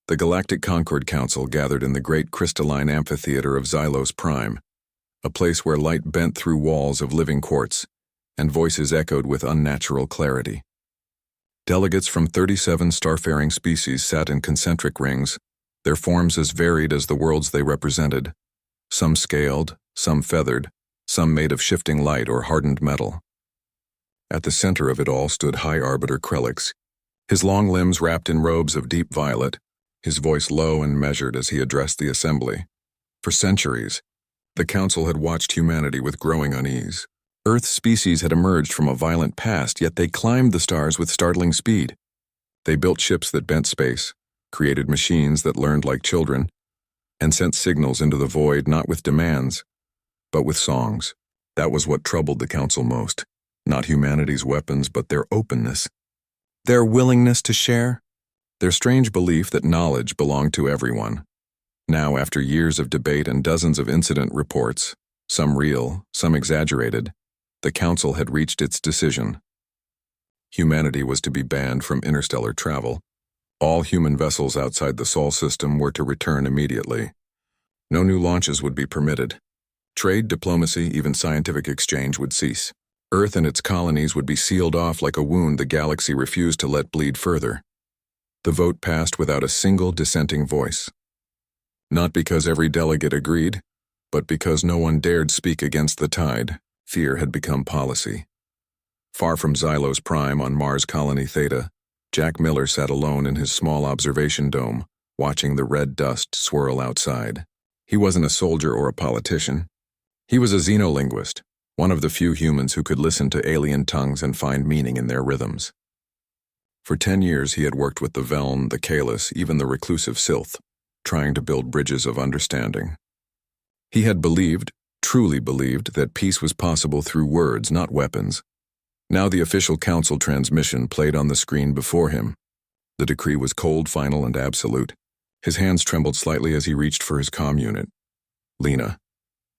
The Galactic Concord Council gathered in the great crystalline amphitheater of Xylos Prime, a place where light bent through walls of living quartz, and voices echoed with unnatural clarity. Delegates from 37 starfaring species sat in concentric rings, their forms as varied as the worlds they represented, some scaled, some feathered, some made of shifting light or hardened metal. At the center of it all stood High Arbiter Krelix, his long limbs wrapped in robes of deep violet, his voice low and measured as he addressed the assembly. For centuries, the Council had watched humanity with growing unease. Earth's species had emerged from a violent past, yet they climbed the stars with startling speed. They built ships that bent space, created machines that learned like children, and sent signals into the void not with demands, but with songs. That was what troubled the Council most. Not humanity's weapons, but their openness. Their willingness to share. Their strange belief that knowledge belonged to everyone. Now, after years of debate and dozens of incident reports, some real, some exaggerated, the Council had reached its decision. Humanity was to be banned from interstellar travel. All human vessels outside the Sol system were to return immediately. No new launches would be permitted. Trade, diplomacy, even scientific exchange would cease. Earth and its colonies would be sealed off like a wound the galaxy refused to let bleed further. The vote passed without a single dissenting voice. Not because every delegate agreed, but because no one dared speak against the tide. Fear had become policy. Far from Xylos Prime on Mars Colony Theta, Jack Miller sat alone in his small observation dome, watching the red dust swirl outside. He wasn't a soldier or a politician. He was a xenolinguist, one of the few humans who could listen to alien tongues and find meaning in their rhythms. For 10 years he had worked with the Veln, the Kalis, even the reclusive Sylth, trying to build bridges of understanding. He had believed, truly believed, that peace was possible through words, not weapons. Now the official council transmission played on the screen before him. The decree was cold, final, and absolute. His hands trembled slightly as he reached for his comm unit. "Lena,"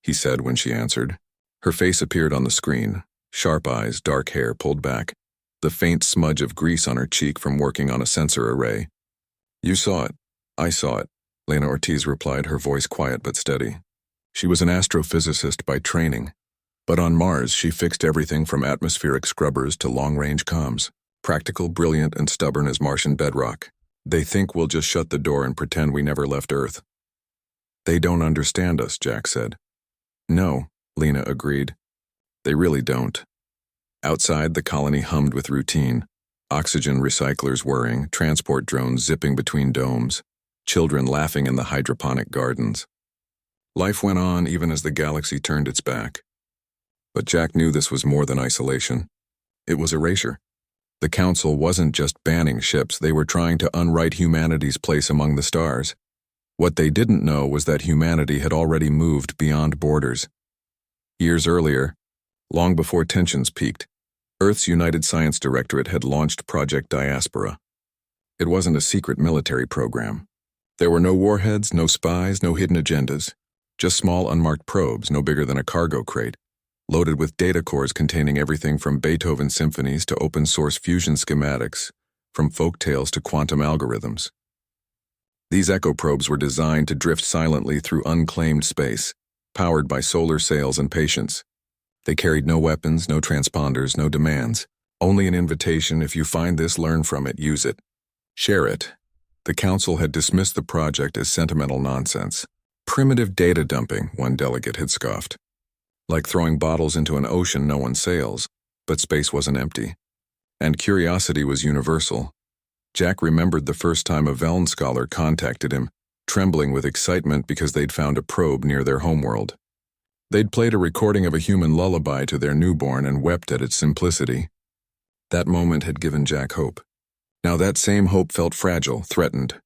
he said when she answered. Her face appeared on the screen, sharp eyes, dark hair pulled back, the faint smudge of grease on her cheek from working on a sensor array. "You saw it. I saw it," Lena Ortiz replied, her voice quiet but steady. She was an astrophysicist by training, but on Mars she fixed everything from atmospheric scrubbers to long-range comms, practical, brilliant, and stubborn as Martian bedrock. "They think we'll just shut the door and pretend we never left Earth." "They don't understand us," Jack said. "No," Lena agreed. "They really don't." Outside, the colony hummed with routine. Oxygen recyclers whirring, transport drones zipping between domes, children laughing in the hydroponic gardens. Life went on even as the galaxy turned its back. But Jack knew this was more than isolation. It was erasure. The Council wasn't just banning ships, they were trying to unwrite humanity's place among the stars. What they didn't know was that humanity had already moved beyond borders. Years earlier, long before tensions peaked, Earth's United Science Directorate had launched Project Diaspora. It wasn't a secret military program. There were no warheads, no spies, no hidden agendas. Just small unmarked probes, no bigger than a cargo crate, loaded with data cores containing everything from Beethoven symphonies to open-source fusion schematics, from folk tales to quantum algorithms. These echo probes were designed to drift silently through unclaimed space, powered by solar sails and patience. They carried no weapons, no transponders, no demands. Only an invitation: if you find this, learn from it, use it. Share it. The Council had dismissed the project as sentimental nonsense. Primitive data dumping, one delegate had scoffed. Like throwing bottles into an ocean no one sails, but space wasn't empty. And curiosity was universal. Jack remembered the first time a Veln scholar contacted him, trembling with excitement because they'd found a probe near their homeworld. They'd played a recording of a human lullaby to their newborn and wept at its simplicity. That moment had given Jack hope. Now that same hope felt fragile, threatened.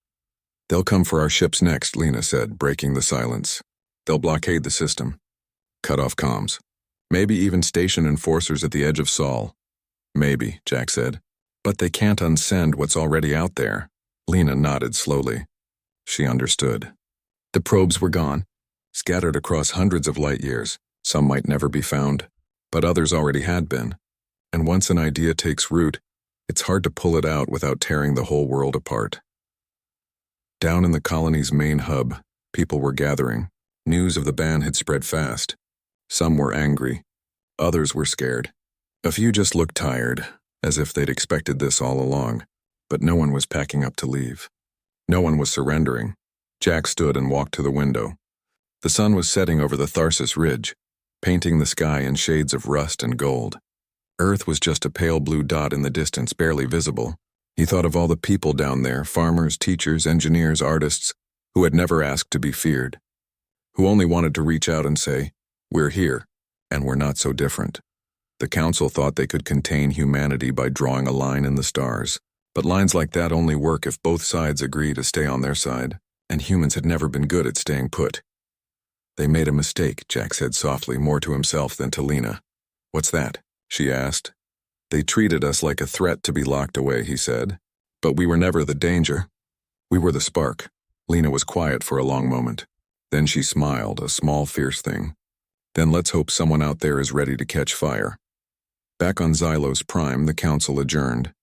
"They'll come for our ships next," Lena said, breaking the silence. "They'll blockade the system. Cut off comms. Maybe even station enforcers at the edge of Sol." "Maybe," Jack said. "But they can't unsend what's already out there." Lena nodded slowly. She understood. The probes were gone, scattered across hundreds of light years. Some might never be found, but others already had been. And once an idea takes root, it's hard to pull it out without tearing the whole world apart. Down in the colony's main hub, people were gathering. News of the ban had spread fast. Some were angry. Others were scared. A few just looked tired, as if they'd expected this all along. But no one was packing up to leave. No one was surrendering. Jack stood and walked to the window. The sun was setting over the Tharsis Ridge, painting the sky in shades of rust and gold. Earth was just a pale blue dot in the distance, barely visible. He thought of all the people down there, farmers, teachers, engineers, artists, who had never asked to be feared, who only wanted to reach out and say, "We're here, and we're not so different." The council thought they could contain humanity by drawing a line in the stars, but lines like that only work if both sides agree to stay on their side, and humans had never been good at staying put. "They made a mistake," Jack said softly, more to himself than to Lena. "What's that?" she asked. "They treated us like a threat to be locked away," he said. "But we were never the danger. We were the spark." Lena was quiet for a long moment. Then she smiled, a small, fierce thing. "Then let's hope someone out there is ready to catch fire." Back on Xylos Prime, the council adjourned.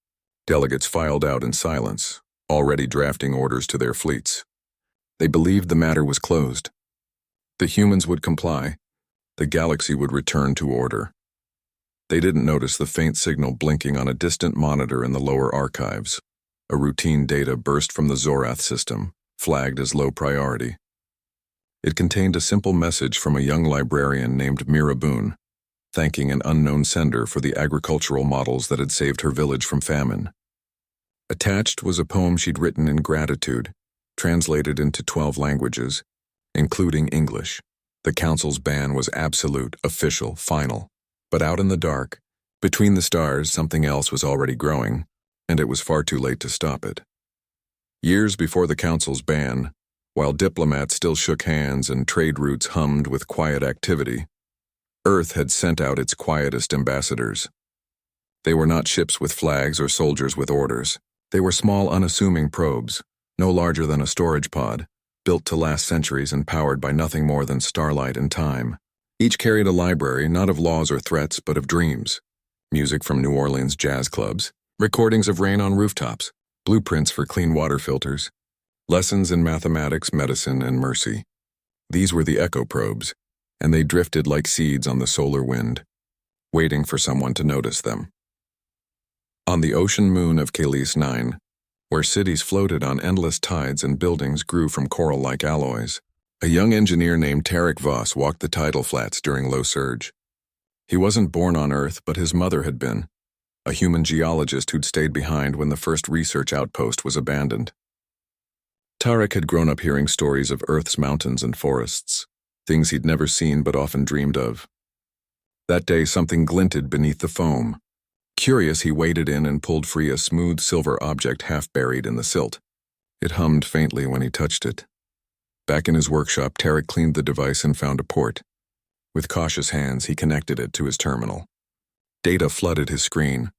Delegates filed out in silence, already drafting orders to their fleets. They believed the matter was closed. The humans would comply. The galaxy would return to order. They didn't notice the faint signal blinking on a distant monitor in the lower archives. A routine data burst from the Zorath system, flagged as low priority. It contained a simple message from a young librarian named Mira Boone, thanking an unknown sender for the agricultural models that had saved her village from famine. Attached was a poem she'd written in gratitude, translated into 12 languages, including English. The council's ban was absolute, official, final. But out in the dark, between the stars, something else was already growing, and it was far too late to stop it. Years before the council's ban, while diplomats still shook hands and trade routes hummed with quiet activity, Earth had sent out its quietest ambassadors. They were not ships with flags or soldiers with orders. They were small, unassuming probes, no larger than a storage pod, built to last centuries and powered by nothing more than starlight and time. Each carried a library, not of laws or threats, but of dreams. Music from New Orleans jazz clubs, recordings of rain on rooftops, blueprints for clean water filters, lessons in mathematics, medicine, and mercy. These were the echo probes, and they drifted like seeds on the solar wind, waiting for someone to notice them. On the ocean moon of Kalis 9, where cities floated on endless tides and buildings grew from coral-like alloys, a young engineer named Tarek Voss walked the tidal flats during low surge. He wasn't born on Earth, but his mother had been, a human geologist who'd stayed behind when the first research outpost was abandoned. Tarek had grown up hearing stories of Earth's mountains and forests, things he'd never seen but often dreamed of. That day, something glinted beneath the foam. Curious, he waded in and pulled free a smooth silver object half buried in the silt. It hummed faintly when he touched it. Back in his workshop, Tarek cleaned the device and found a port. With cautious hands, he connected it to his terminal. Data flooded his screen.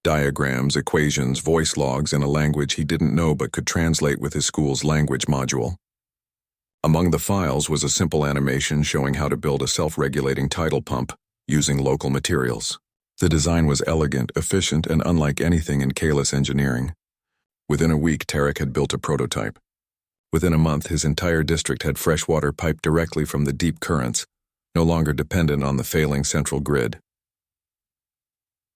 Diagrams, equations, voice logs in a language he didn't know but could translate with his school's language module. Among the files was a simple animation showing how to build a self-regulating tidal pump using local materials. The design was elegant, efficient, and unlike anything in Kalis engineering. Within a week, Tarek had built a prototype. Within a month, his entire district had fresh water piped directly from the deep currents, no longer dependent on the failing central grid.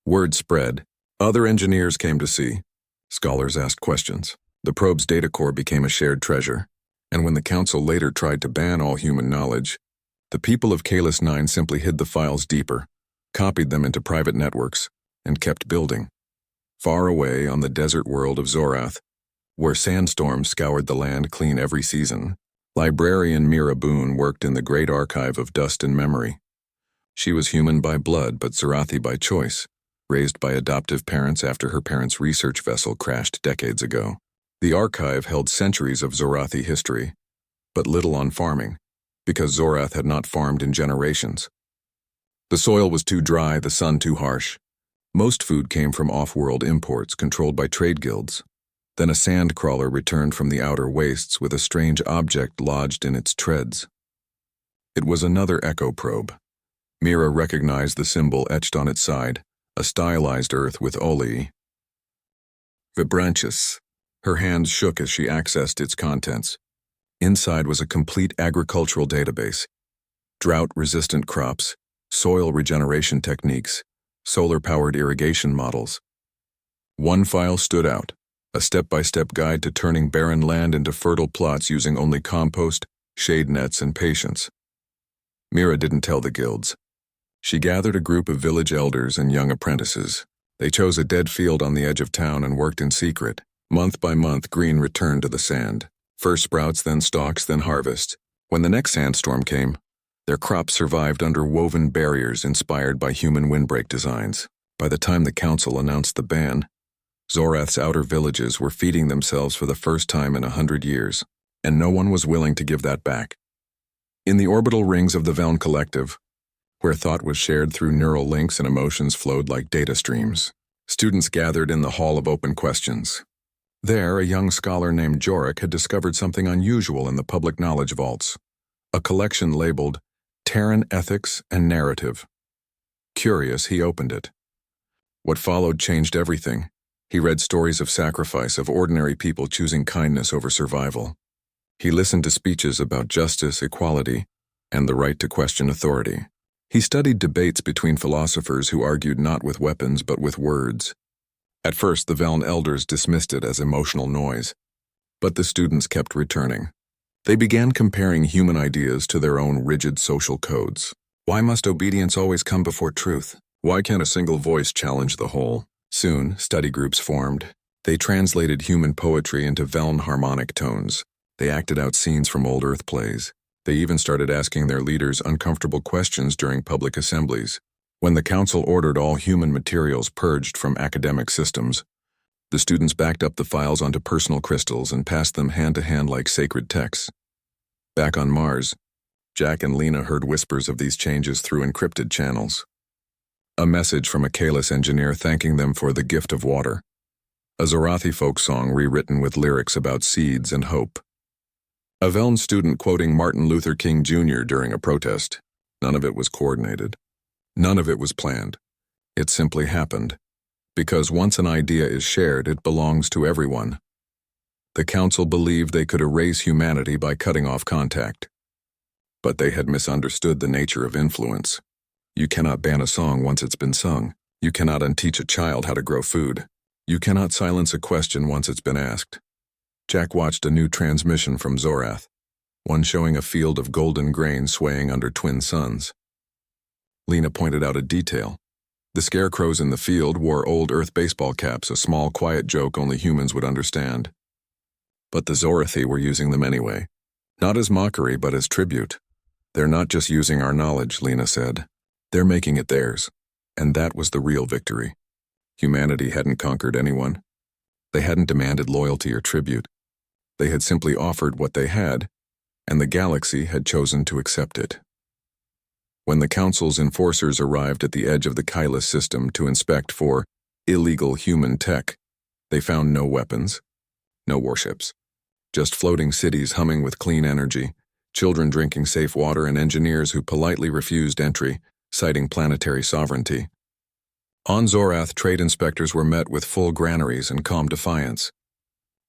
Word spread. Other engineers came to see. Scholars asked questions. The probe's data core became a shared treasure, and when the council later tried to ban all human knowledge, the people of Kalis 9 simply hid the files deeper, copied them into private networks, and kept building. Far away on the desert world of Zorath, where sandstorms scoured the land clean every season, librarian Mira Boone worked in the great archive of dust and memory. She was human by blood but Zorathi by choice, raised by adoptive parents after her parents' research vessel crashed decades ago. The archive held centuries of Zorathi history, but little on farming, because Zorath had not farmed in generations. The soil was too dry, the sun too harsh. Most food came from off-world imports controlled by trade guilds. Then a sand crawler returned from the outer wastes with a strange object lodged in its treads. It was another echo probe. Mira recognized the symbol etched on its side, a stylized earth with Oli. Vibrantius. Her hands shook as she accessed its contents. Inside was a complete agricultural database: drought-resistant crops, soil regeneration techniques, solar-powered irrigation models. One file stood out: a step-by-step guide to turning barren land into fertile plots using only compost, shade nets, and patience. Mira didn't tell the guilds. She gathered a group of village elders and young apprentices. They chose a dead field on the edge of town and worked in secret. Month by month, green returned to the sand. First sprouts, then stalks, then harvest. When the next sandstorm came, their crops survived under woven barriers inspired by human windbreak designs. By the time the council announced the ban, Zorath's outer villages were feeding themselves for the first time in 100 years, and no one was willing to give that back. In the orbital rings of the Veln Collective, where thought was shared through neural links and emotions flowed like data streams, students gathered in the Hall of Open Questions. There, a young scholar named Jorik had discovered something unusual in the public knowledge vaults: a collection labeled Terran Ethics and Narrative. Curious, he opened it. What followed changed everything. He read stories of sacrifice, of ordinary people choosing kindness over survival. He listened to speeches about justice, equality, and the right to question authority. He studied debates between philosophers who argued not with weapons but with words. At first, the Veln elders dismissed it as emotional noise, but the students kept returning. They began comparing human ideas to their own rigid social codes. Why must obedience always come before truth? Why can't a single voice challenge the whole? Soon, study groups formed. They translated human poetry into Veln harmonic tones. They acted out scenes from old Earth plays. They even started asking their leaders uncomfortable questions during public assemblies. When the council ordered all human materials purged from academic systems, the students backed up the files onto personal crystals and passed them hand to hand like sacred texts. Back on Mars, Jack and Lena heard whispers of these changes through encrypted channels. A message from a Kalis engineer thanking them for the gift of water. A Zorathi folk song rewritten with lyrics about seeds and hope. A Veln student quoting Martin Luther King Jr. during a protest. None of it was coordinated. None of it was planned. It simply happened. Because once an idea is shared, it belongs to everyone. The council believed they could erase humanity by cutting off contact. But they had misunderstood the nature of influence. You cannot ban a song once it's been sung. You cannot unteach a child how to grow food. You cannot silence a question once it's been asked. Jack watched a new transmission from Zorath, one showing a field of golden grain swaying under twin suns. Lena pointed out a detail. The scarecrows in the field wore old Earth baseball caps, a small, quiet joke only humans would understand. But the Zorathi were using them anyway. Not as mockery, but as tribute. They're not just using our knowledge, Lena said. They're making it theirs. And that was the real victory. Humanity hadn't conquered anyone. They hadn't demanded loyalty or tribute. They had simply offered what they had, and the galaxy had chosen to accept it. When the Council's enforcers arrived at the edge of the Kylus system to inspect for illegal human tech, they found no weapons, no warships, just floating cities humming with clean energy, children drinking safe water, and engineers who politely refused entry, citing planetary sovereignty. On Zorath, trade inspectors were met with full granaries and calm defiance.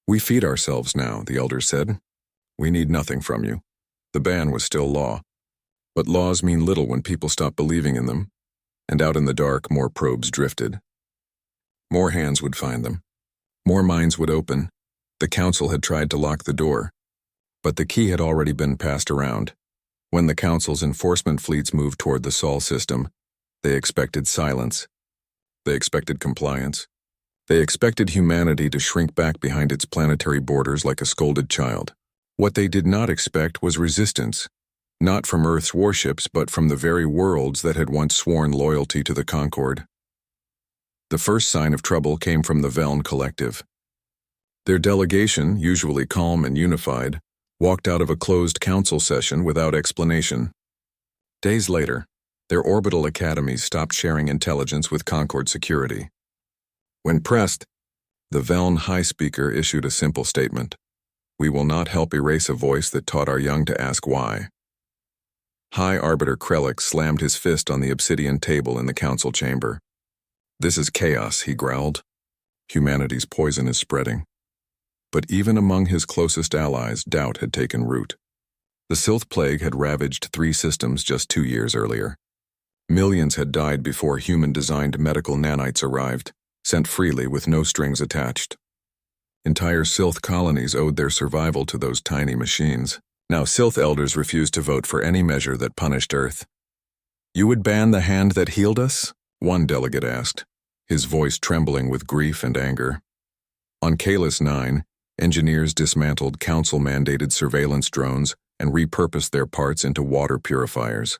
"We feed ourselves now," the elders said. "We need nothing from you." The ban was still law. But laws mean little when people stop believing in them, and out in the dark, more probes drifted. More hands would find them. More minds would open. The council had tried to lock the door, but the key had already been passed around. When the council's enforcement fleets moved toward the Sol system, they expected silence. They expected compliance. They expected humanity to shrink back behind its planetary borders like a scolded child. What they did not expect was resistance. Not from Earth's warships, but from the very worlds that had once sworn loyalty to the Concord. The first sign of trouble came from the Veln Collective. Their delegation, usually calm and unified, walked out of a closed council session without explanation. Days later, their orbital academies stopped sharing intelligence with Concord security. When pressed, the Veln High Speaker issued a simple statement: "We will not help erase a voice that taught our young to ask why." High Arbiter Krellick slammed his fist on the obsidian table in the council chamber. "This is chaos," he growled. "Humanity's poison is spreading." But even among his closest allies, doubt had taken root. The Sylph Plague had ravaged 3 systems just 2 years earlier. Millions had died before human-designed medical nanites arrived, sent freely with no strings attached. Entire Sylph colonies owed their survival to those tiny machines. Now Sylph elders refused to vote for any measure that punished Earth. "You would ban the hand that healed us?" one delegate asked, his voice trembling with grief and anger. On Kalis 9, engineers dismantled council-mandated surveillance drones and repurposed their parts into water purifiers.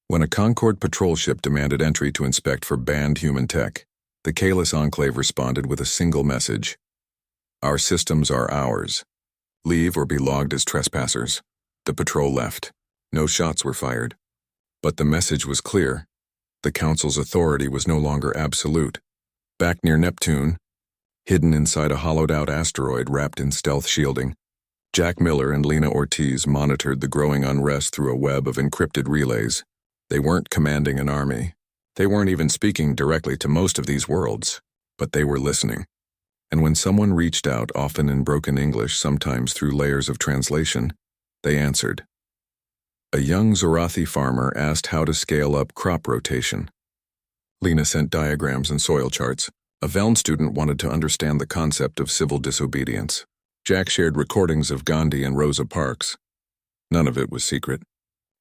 When a Concord patrol ship demanded entry to inspect for banned human tech, the Kalis Enclave responded with a single message: "Our systems are ours. Leave or be logged as trespassers." The patrol left. No shots were fired. But the message was clear. The Council's authority was no longer absolute. Back near Neptune, hidden inside a hollowed-out asteroid wrapped in stealth shielding, Jack Miller and Lena Ortiz monitored the growing unrest through a web of encrypted relays. They weren't commanding an army. They weren't even speaking directly to most of these worlds, but they were listening. And when someone reached out, often in broken English, sometimes through layers of translation, they answered. A young Zorathi farmer asked how to scale up crop rotation. Lena sent diagrams and soil charts. A Veln student wanted to understand the concept of civil disobedience. Jack shared recordings of Gandhi and Rosa Parks. None of it was secret.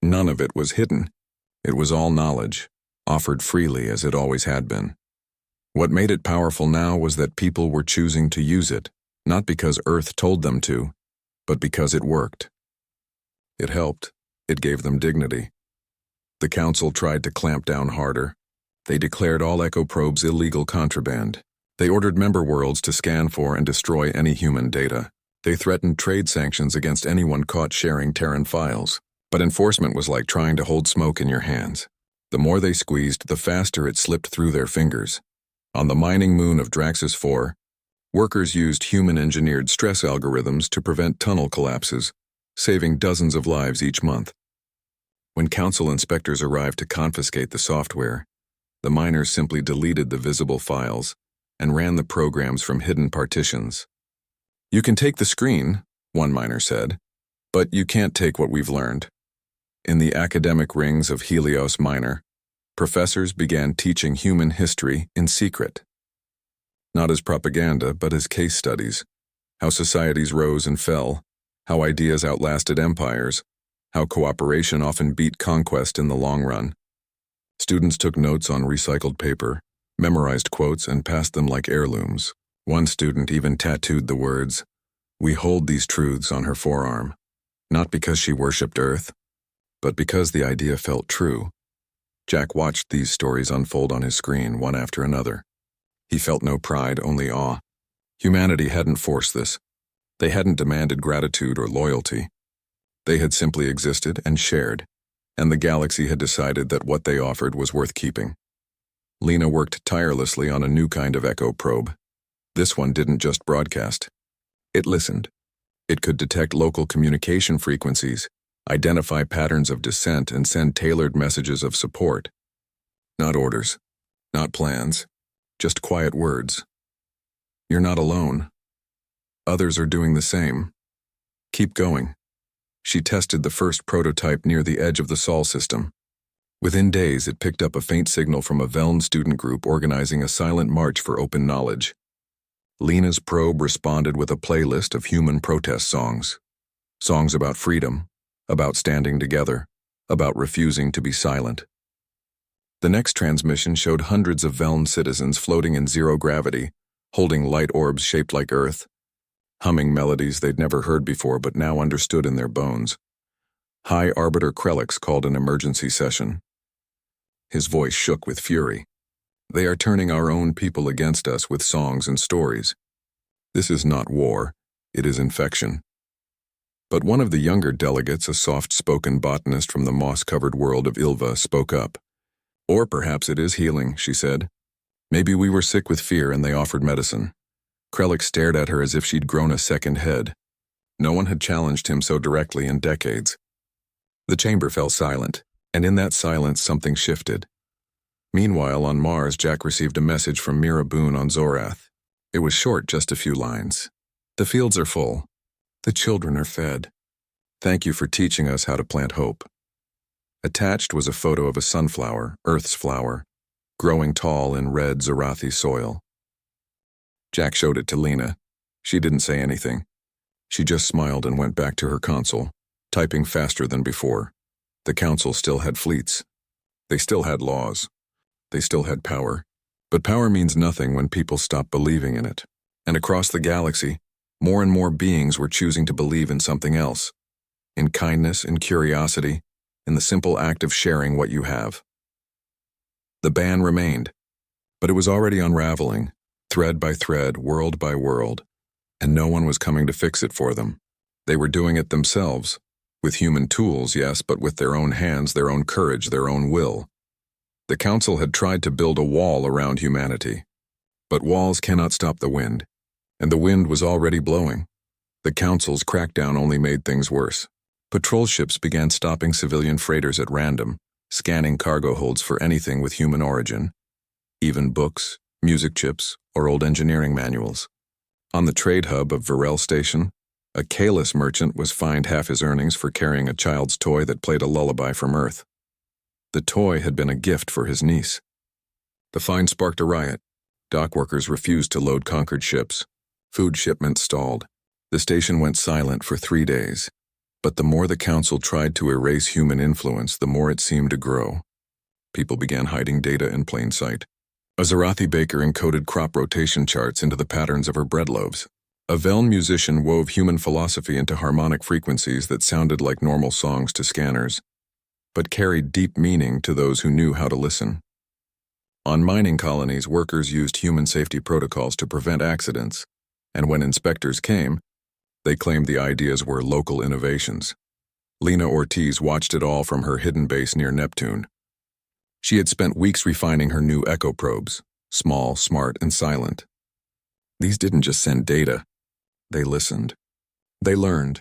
None of it was hidden. It was all knowledge, offered freely as it always had been. What made it powerful now was that people were choosing to use it, not because Earth told them to, but because it worked. It helped. It gave them dignity. The Council tried to clamp down harder. They declared all echo probes illegal contraband. They ordered member worlds to scan for and destroy any human data. They threatened trade sanctions against anyone caught sharing Terran files. But enforcement was like trying to hold smoke in your hands. The more they squeezed, the faster it slipped through their fingers. On the mining moon of Draxus 4, workers used human-engineered stress algorithms to prevent tunnel collapses, saving dozens of lives each month. When Council inspectors arrived to confiscate the software, the miners simply deleted the visible files and ran the programs from hidden partitions. "You can take the screen," one miner said, "but you can't take what we've learned." In the academic rings of Helios Minor, professors began teaching human history in secret. Not as propaganda, but as case studies. How societies rose and fell, how ideas outlasted empires, how cooperation often beat conquest in the long run. Students took notes on recycled paper, memorized quotes, and passed them like heirlooms. One student even tattooed the words, "We hold these truths," on her forearm. Not because she worshipped Earth, but because the idea felt true. Jack watched these stories unfold on his screen, one after another. He felt no pride, only awe. Humanity hadn't forced this. They hadn't demanded gratitude or loyalty. They had simply existed and shared, and the galaxy had decided that what they offered was worth keeping. Lena worked tirelessly on a new kind of echo probe. This one didn't just broadcast. It listened. It could detect local communication frequencies, identify patterns of dissent, and send tailored messages of support. Not orders, not plans, just quiet words. "You're not alone. Others are doing the same. Keep going." She tested the first prototype near the edge of the Sol system. Within days, it picked up a faint signal from a Veln student group organizing a silent march for open knowledge. Lena's probe responded with a playlist of human protest songs. Songs about freedom, about standing together, about refusing to be silent. The next transmission showed hundreds of Veln citizens floating in zero gravity, holding light orbs shaped like Earth, humming melodies they'd never heard before but now understood in their bones. High Arbiter Krelix called an emergency session. His voice shook with fury. "They are turning our own people against us with songs and stories. This is not war, it is infection." But one of the younger delegates, a soft-spoken botanist from the moss-covered world of Ilva, spoke up. "Or perhaps it is healing," she said. "Maybe we were sick with fear and they offered medicine." Krelix stared at her as if she'd grown a second head. No one had challenged him so directly in decades. The chamber fell silent, and in that silence something shifted. Meanwhile, on Mars, Jack received a message from Mira Boone on Zorath. It was short, just a few lines. The fields are full. The children are fed. Thank you for teaching us how to plant hope. Attached was a photo of a sunflower, Earth's flower, growing tall in red Zorathi soil. Jack showed it to Lena. She didn't say anything. She just smiled and went back to her console, typing faster than before. The council still had fleets. They still had laws. They still had power. But power means nothing when people stop believing in it. And across the galaxy, more and more beings were choosing to believe in something else. In kindness, in curiosity, in the simple act of sharing what you have. The ban remained, but it was already unraveling, thread by thread, world by world, and no one was coming to fix it for them. They were doing it themselves, with human tools, yes, but with their own hands, their own courage, their own will. The council had tried to build a wall around humanity, but walls cannot stop the wind, and the wind was already blowing. The council's crackdown only made things worse. Patrol ships began stopping civilian freighters at random, scanning cargo holds for anything with human origin, even books, music chips, or old engineering manuals. On the trade hub of Varel Station, a Kalis merchant was fined half his earnings for carrying a child's toy that played a lullaby from Earth. The toy had been a gift for his niece. The fine sparked a riot. Dock workers refused to load conquered ships. Food shipments stalled. The station went silent for 3 days. But the more the council tried to erase human influence, the more it seemed to grow. People began hiding data in plain sight. A Zorathi baker encoded crop rotation charts into the patterns of her bread loaves. A Veln musician wove human philosophy into harmonic frequencies that sounded like normal songs to scanners, but carried deep meaning to those who knew how to listen. On mining colonies, workers used human safety protocols to prevent accidents, and when inspectors came, they claimed the ideas were local innovations. Lena Ortiz watched it all from her hidden base near Neptune. She had spent weeks refining her new echo probes, small, smart, and silent. These didn't just send data. They listened. They learned.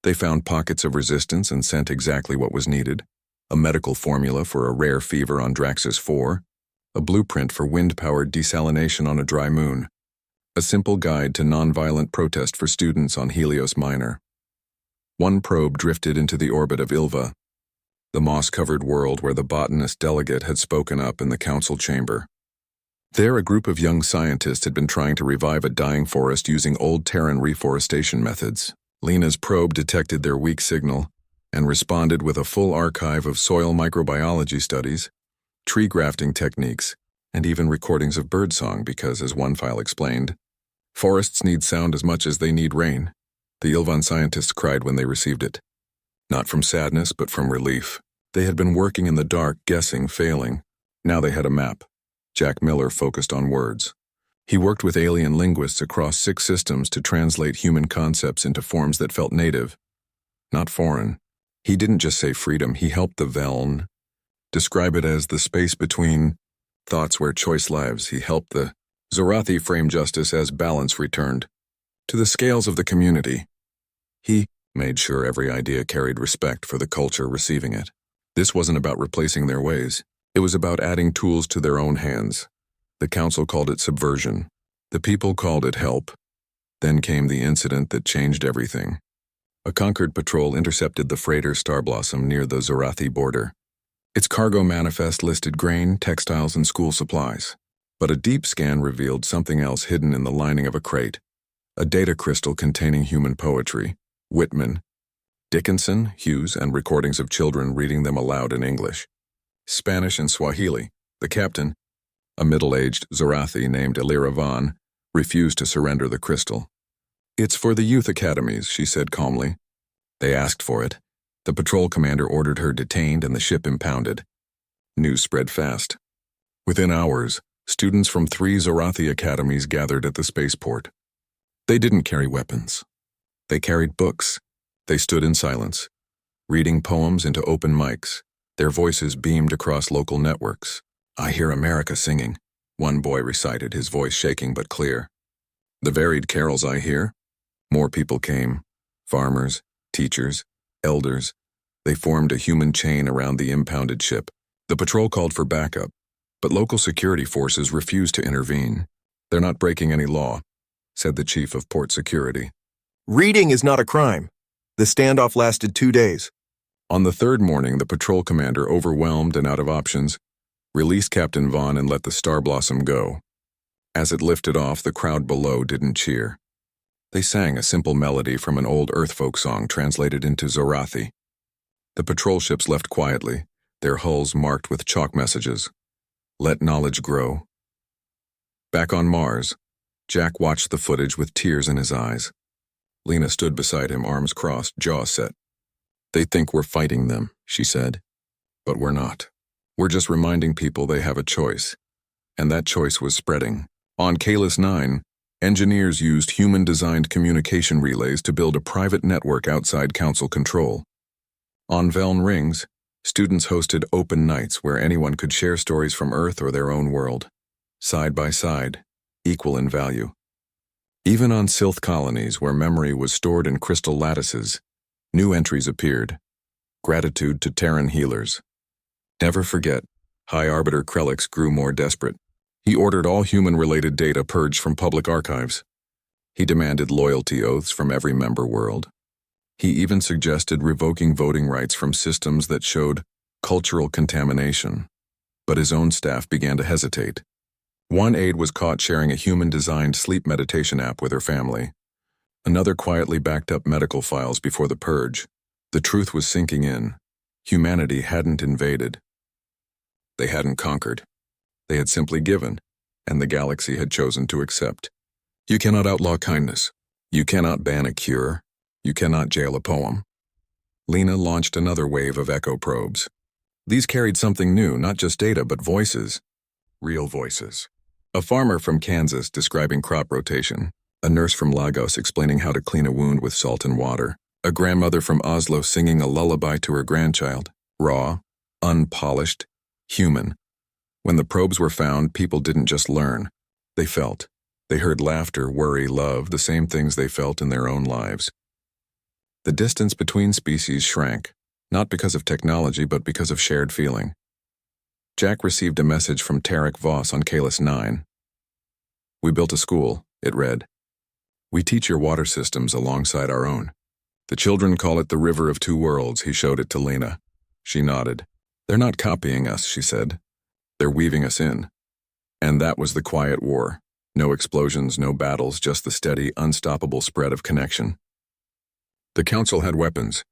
They found pockets of resistance and sent exactly what was needed: a medical formula for a rare fever on Draxus 4, a blueprint for wind-powered desalination on a dry moon, a simple guide to nonviolent protest for students on Helios Minor. One probe drifted into the orbit of Ilva, the moss-covered world where the botanist delegate had spoken up in the council chamber. There, a group of young scientists had been trying to revive a dying forest using old Terran reforestation methods. Lena's probe detected their weak signal and responded with a full archive of soil microbiology studies, tree grafting techniques, and even recordings of birdsong because, as one file explained, forests need sound as much as they need rain. The Ilvan scientists cried when they received it. Not from sadness, but from relief. They had been working in the dark, guessing, failing. Now they had a map. Jack Miller focused on words. He worked with alien linguists across 6 systems to translate human concepts into forms that felt native, not foreign. He didn't just say freedom, he helped the Veln describe it as the space between thoughts where choice lives. He helped the Zorathi frame justice as balance returned to the scales of the community. He made sure every idea carried respect for the culture receiving it. This wasn't about replacing their ways. It was about adding tools to their own hands. The council called it subversion. The people called it help. Then came the incident that changed everything. A Concord patrol intercepted the freighter Starblossom near the Zorathi border. Its cargo manifest listed grain, textiles, and school supplies. But a deep scan revealed something else hidden in the lining of a crate. A data crystal containing human poetry, Whitman, Dickinson, Hughes, and recordings of children reading them aloud in English. Spanish and Swahili. The captain, a middle-aged Zorathi named Elira Vaughn, refused to surrender the crystal. "It's for the youth academies," she said calmly. They asked for it. The patrol commander ordered her detained and the ship impounded. News spread fast. Within hours, students from 3 Zorathi academies gathered at the spaceport. They didn't carry weapons. They carried books. They stood in silence, reading poems into open mics. Their voices beamed across local networks. "I hear America singing," one boy recited, his voice shaking but clear. "The varied carols I hear." More people came. Farmers, teachers, elders. They formed a human chain around the impounded ship. The patrol called for backup, but local security forces refused to intervene. "They're not breaking any law," said the chief of port security. Reading is not a crime. The standoff lasted 2 days. On the third morning, the patrol commander, overwhelmed and out of options, released Captain Vaughn and let the Star Blossom go. As it lifted off, the crowd below didn't cheer. They sang a simple melody from an old Earthfolk song translated into Zorathi. The patrol ships left quietly, their hulls marked with chalk messages. Let knowledge grow. Back on Mars, Jack watched the footage with tears in his eyes. Lena stood beside him, arms crossed, jaw set. They think we're fighting them, she said. But we're not. We're just reminding people they have a choice. And that choice was spreading. On Kalis 9, engineers used human-designed communication relays to build a private network outside council control. On Veln Rings, students hosted open nights where anyone could share stories from Earth or their own world. Side by side, equal in value. Even on Sylth colonies where memory was stored in crystal lattices, new entries appeared. Gratitude to Terran healers. Never forget, High Arbiter Krelix grew more desperate. He ordered all human-related data purged from public archives. He demanded loyalty oaths from every member world. He even suggested revoking voting rights from systems that showed cultural contamination. But his own staff began to hesitate. One aide was caught sharing a human-designed sleep meditation app with her family. Another quietly backed up medical files before the purge. The truth was sinking in. Humanity hadn't invaded. They hadn't conquered. They had simply given, and the galaxy had chosen to accept. You cannot outlaw kindness. You cannot ban a cure. You cannot jail a poem. Lena launched another wave of echo probes. These carried something new, not just data, but voices. Real voices. A farmer from Kansas describing crop rotation. A nurse from Lagos explaining how to clean a wound with salt and water. A grandmother from Oslo singing a lullaby to her grandchild. Raw, unpolished, human. When the probes were found, people didn't just learn. They felt. They heard laughter, worry, love, the same things they felt in their own lives. The distance between species shrank, not because of technology, but because of shared feeling. Jack received a message from Tarek Voss on Kalis 9. We built a school, it read. We teach your water systems alongside our own. The children call it the River of Two Worlds, he showed it to Lena. She nodded. They're not copying us, she said. They're weaving us in. And that was the quiet war. No explosions, no battles, just the steady, unstoppable spread of connection. The Council had weapons,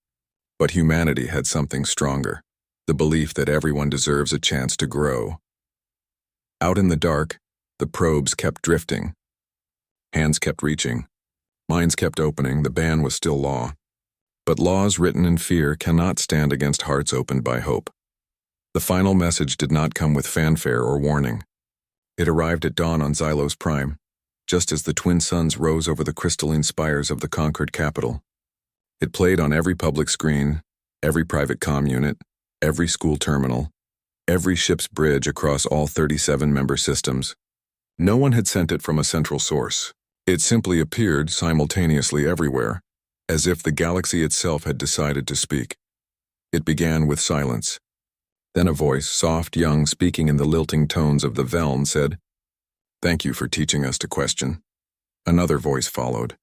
but humanity had something stronger. The belief that everyone deserves a chance to grow. Out in the dark, the probes kept drifting. Hands kept reaching. Minds kept opening. The ban was still law. But laws written in fear cannot stand against hearts opened by hope. The final message did not come with fanfare or warning. It arrived at dawn on Xylos Prime, just as the twin suns rose over the crystalline spires of the conquered capital. It played on every public screen, every private comm unit, every school terminal, every ship's bridge across all 37 member systems. No one had sent it from a central source. It simply appeared simultaneously everywhere, as if the galaxy itself had decided to speak. It began with silence. Then a voice, soft, young, speaking in the lilting tones of the Veln, said, "Thank you for teaching us to question." Another voice followed,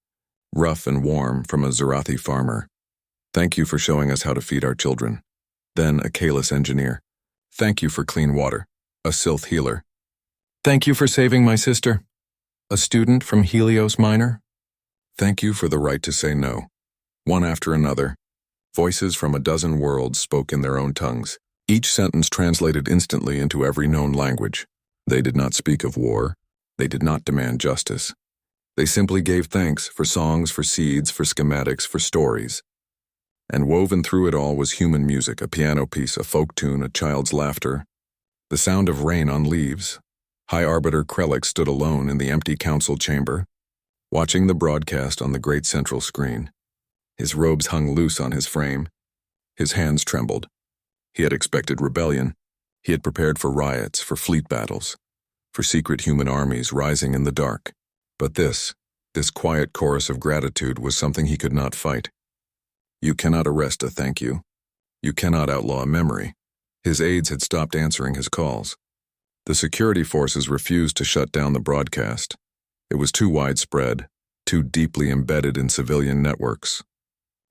rough and warm, from a Zorathi farmer. "Thank you for showing us how to feed our children." Then a Kalis engineer. "Thank you for clean water." A Sylth healer. "Thank you for saving my sister." A student from Helios Minor. "Thank you for the right to say no." One after another, voices from a dozen worlds spoke in their own tongues. Each sentence translated instantly into every known language. They did not speak of war. They did not demand justice. They simply gave thanks for songs, for seeds, for schematics, for stories. And woven through it all was human music, a piano piece, a folk tune, a child's laughter, the sound of rain on leaves. High Arbiter Krelix stood alone in the empty council chamber, watching the broadcast on the great central screen. His robes hung loose on his frame. His hands trembled. He had expected rebellion. He had prepared for riots, for fleet battles, for secret human armies rising in the dark. But this quiet chorus of gratitude was something he could not fight. You cannot arrest a thank you. You cannot outlaw a memory. His aides had stopped answering his calls. The security forces refused to shut down the broadcast. It was too widespread, too deeply embedded in civilian networks.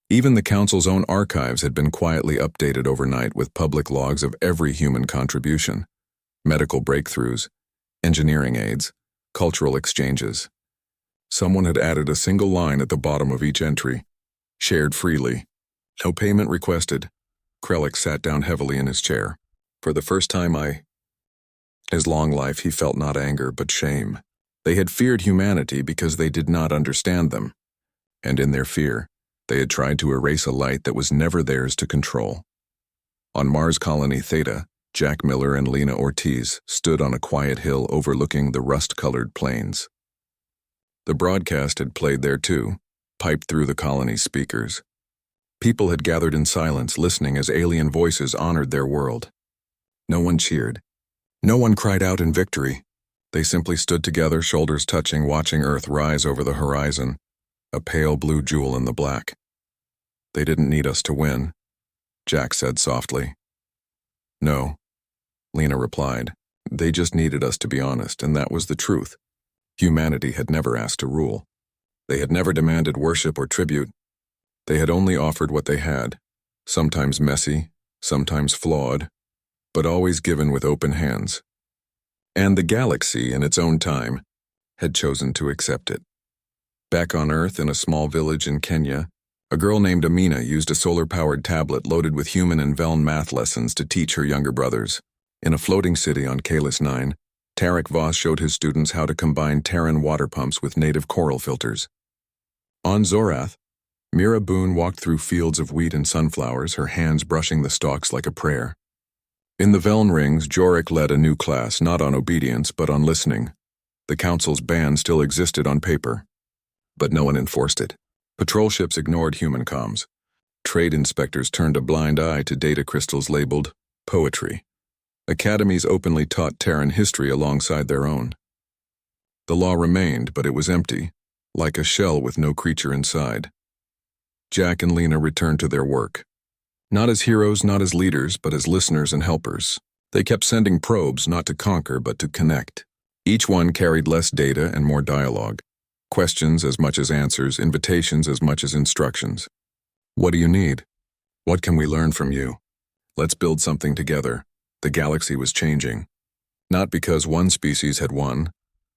Even the Council's own archives had been quietly updated overnight with public logs of every human contribution, medical breakthroughs, engineering aids, cultural exchanges. Someone had added a single line at the bottom of each entry, shared freely. No payment requested. Krellick sat down heavily in his chair. For the first time in his long life, he felt not anger but shame. They had feared humanity because they did not understand them. And in their fear, they had tried to erase a light that was never theirs to control. On Mars Colony Theta, Jack Miller and Lena Ortiz stood on a quiet hill overlooking the rust-colored plains. The broadcast had played there too, piped through the colony's speakers. People had gathered in silence, listening as alien voices honored their world. No one cheered. No one cried out in victory. They simply stood together, shoulders touching, watching Earth rise over the horizon, a pale blue jewel in the black. They didn't need us to win, Jack said softly. No, Lena replied. They just needed us to be honest, and that was the truth. Humanity had never asked to rule. They had never demanded worship or tribute. They had only offered what they had, sometimes messy, sometimes flawed, but always given with open hands. And the galaxy, in its own time, had chosen to accept it. Back on Earth, in a small village in Kenya, a girl named Amina used a solar-powered tablet loaded with human and Veln math lessons to teach her younger brothers. In a floating city on Kalis 9, Tarek Voss showed his students how to combine Terran water pumps with native coral filters. On Zorath, Mira Boone walked through fields of wheat and sunflowers, her hands brushing the stalks like a prayer. In the Veln rings, Jorik led a new class, not on obedience, but on listening. The Council's ban still existed on paper, but no one enforced it. Patrol ships ignored human comms. Trade inspectors turned a blind eye to data crystals labeled poetry. Academies openly taught Terran history alongside their own. The law remained, but it was empty, like a shell with no creature inside. Jack and Lena returned to their work. Not as heroes, not as leaders, but as listeners and helpers. They kept sending probes, not to conquer, but to connect. Each one carried less data and more dialogue. Questions as much as answers, invitations as much as instructions. What do you need? What can we learn from you? Let's build something together. The galaxy was changing. Not because one species had won,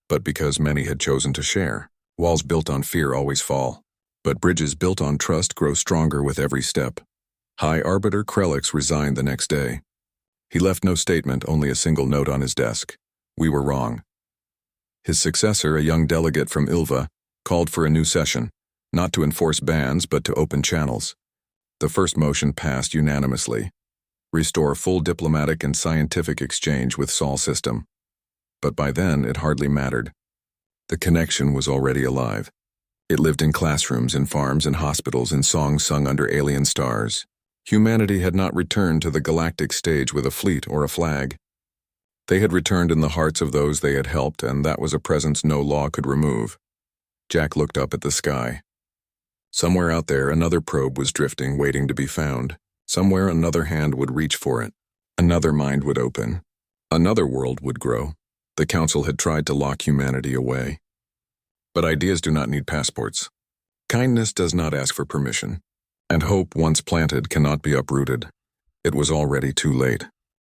but because many had chosen to share. Walls built on fear always fall, but bridges built on trust grow stronger with every step. High Arbiter Krellick resigned the next day. He left no statement, only a single note on his desk. We were wrong. His successor, a young delegate from Ilva, called for a new session, not to enforce bans but to open channels. The first motion passed unanimously. Restore full diplomatic and scientific exchange with Sol system. But by then, it hardly mattered. The connection was already alive. It lived in classrooms, in farms, in hospitals, in songs sung under alien stars. Humanity had not returned to the galactic stage with a fleet or a flag. They had returned in the hearts of those they had helped, and that was a presence no law could remove. Jack looked up at the sky. Somewhere out there, another probe was drifting, waiting to be found. Somewhere another hand would reach for it. Another mind would open. Another world would grow. The Council had tried to lock humanity away. But ideas do not need passports. Kindness does not ask for permission. And hope, once planted, cannot be uprooted. It was already too late.